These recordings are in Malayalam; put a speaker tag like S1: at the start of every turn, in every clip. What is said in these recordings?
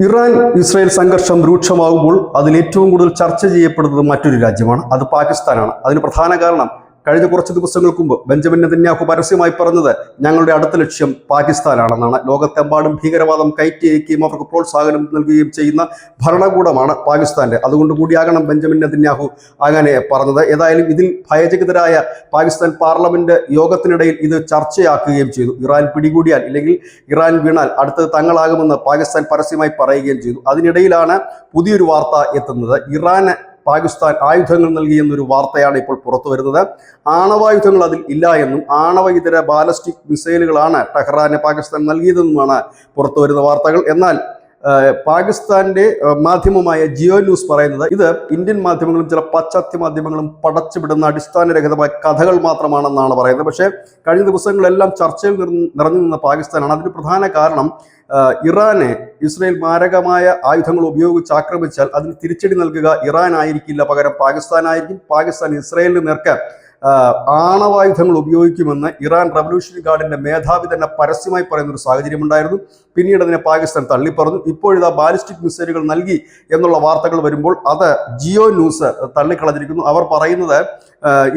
S1: ഇറാൻ ഇസ്രായേൽ സംഘർഷം രൂക്ഷമാകുമ്പോൾ അതിൽ ഏറ്റവും കൂടുതൽ ചർച്ച ചെയ്യപ്പെടുന്നത് മറ്റൊരു രാജ്യമാണ്, അത് പാകിസ്ഥാനാണ്. അതിന് പ്രധാന കാരണം കഴിഞ്ഞ കുറച്ച് ദിവസങ്ങൾക്ക് മുമ്പ് ബെഞ്ചമിൻ നെതന്യാഹു പരസ്യമായി പറഞ്ഞത് ഞങ്ങളുടെ അടുത്ത ലക്ഷ്യം പാകിസ്ഥാനാണെന്നാണ്. ലോകത്തെമ്പാടും ഭീകരവാദം കയറ്റിയയക്കുകയും അവർക്ക് പ്രോത്സാഹനം നൽകുകയും ചെയ്യുന്ന ഭരണകൂടമാണ് പാകിസ്ഥാന്റെ. അതുകൊണ്ട് കൂടിയാകണം ബെഞ്ചമിൻ നെതന്യാഹു അങ്ങനെ പറഞ്ഞത്. ഏതായാലും ഇതിൽ ഭയചകിതരായ പാകിസ്ഥാൻ പാർലമെന്റ് യോഗത്തിനിടയിൽ ഇത് ചർച്ചയാക്കുകയും ചെയ്തു. ഇറാൻ പിടികൂടിയാൽ ഇല്ലെങ്കിൽ ഇറാൻ വീണാൽ അടുത്തത് തങ്ങളാകുമെന്ന് പാകിസ്ഥാൻ പരസ്യമായി പറയുകയും ചെയ്തു. അതിനിടയിലാണ് പുതിയൊരു വാർത്ത എത്തുന്നത്. ഇറാന് പാകിസ്ഥാൻ ആയുധങ്ങൾ നൽകിയെന്നൊരു വാർത്തയാണ് ഇപ്പോൾ പുറത്തു വരുന്നത്. ആണവായുധങ്ങൾ അതിൽ ഇല്ല എന്നും ആണവ ഇതര ബാലസ്റ്റിക് മിസൈലുകളാണ് ടെഹ്റാന് പാകിസ്ഥാൻ നൽകിയതെന്നുമാണ് പുറത്തു വരുന്ന വാർത്തകൾ. എന്നാൽ പാകിസ്ഥാന്റെ മാധ്യമമായ ജിയോ ന്യൂസ് പറയുന്നത് ഇത് ഇന്ത്യൻ മാധ്യമങ്ങളും ചില പാശ്ചാത്യ മാധ്യമങ്ങളും പടച്ചുവിടുന്ന അടിസ്ഥാനരഹിതമായ കഥകൾ മാത്രമാണെന്നാണ് പറയുന്നത്. പക്ഷേ കഴിഞ്ഞ ദിവസങ്ങളെല്ലാം ചർച്ചയിൽ നിറഞ്ഞു നിന്ന പാകിസ്ഥാനാണ്. അതിന് പ്രധാന കാരണം ഇറാനെ ഇസ്രായേൽ മാരകമായ ആയുധങ്ങൾ ഉപയോഗിച്ച് ആക്രമിച്ചാൽ അതിന് തിരിച്ചടി നൽകുക ഇറാൻ ആയിരിക്കില്ല, പകരം പാകിസ്ഥാനായിരിക്കും. പാകിസ്ഥാൻ ഇസ്രായേലിന് നേർക്ക് ആണവായുധങ്ങൾ ഉപയോഗിക്കുമെന്ന് ഇറാൻ റവല്യൂഷണറി ഗാർഡിന്റെ മേധാവി തന്നെ പരസ്യമായി പറയുന്ന ഒരു സാഹചര്യം ഉണ്ടായിരുന്നു. പിന്നീട് അതിനെ പാകിസ്ഥാൻ തള്ളിപ്പറഞ്ഞു. ഇപ്പോഴിതാ ബാലിസ്റ്റിക് മിസൈലുകൾ നൽകി എന്നുള്ള വാർത്തകൾ വരുമ്പോൾ അത് ജിയോ ന്യൂസ് തള്ളിക്കളഞ്ഞിരിക്കുന്നു. അവർ പറയുന്നത്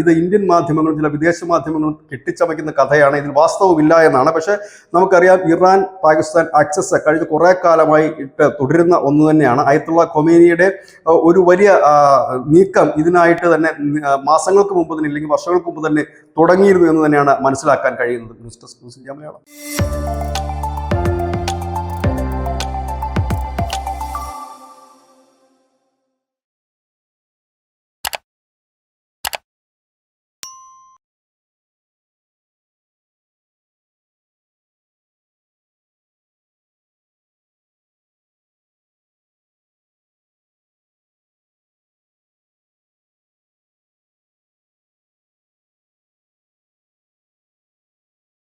S1: ഇത് ഇന്ത്യൻ മാധ്യമങ്ങളും ചില വിദേശ മാധ്യമങ്ങളും കെട്ടിച്ചമയ്ക്കുന്ന കഥയാണ്, ഇതിൽ വാസ്തവമില്ല എന്നാണ്. പക്ഷേ നമുക്കറിയാം ഇറാൻ പാകിസ്ഥാൻ ആക്സസ് കഴിഞ്ഞ കുറേ കാലമായി തുടരുന്ന ഒന്ന് തന്നെയാണ്. അയത്തുള്ള ഖൊമേനിയുടെ ഒരു വലിയ നീക്കം ഇതിനായിട്ട് തന്നെ മാസങ്ങൾക്ക് മുമ്പ് തന്നെ ഇല്ലെങ്കിൽ വർഷങ്ങൾക്ക് മുമ്പ് തന്നെ തുടങ്ങിയിരുന്നു എന്ന് തന്നെയാണ് മനസ്സിലാക്കാൻ കഴിയുന്നത്. News desk news India Malayalam.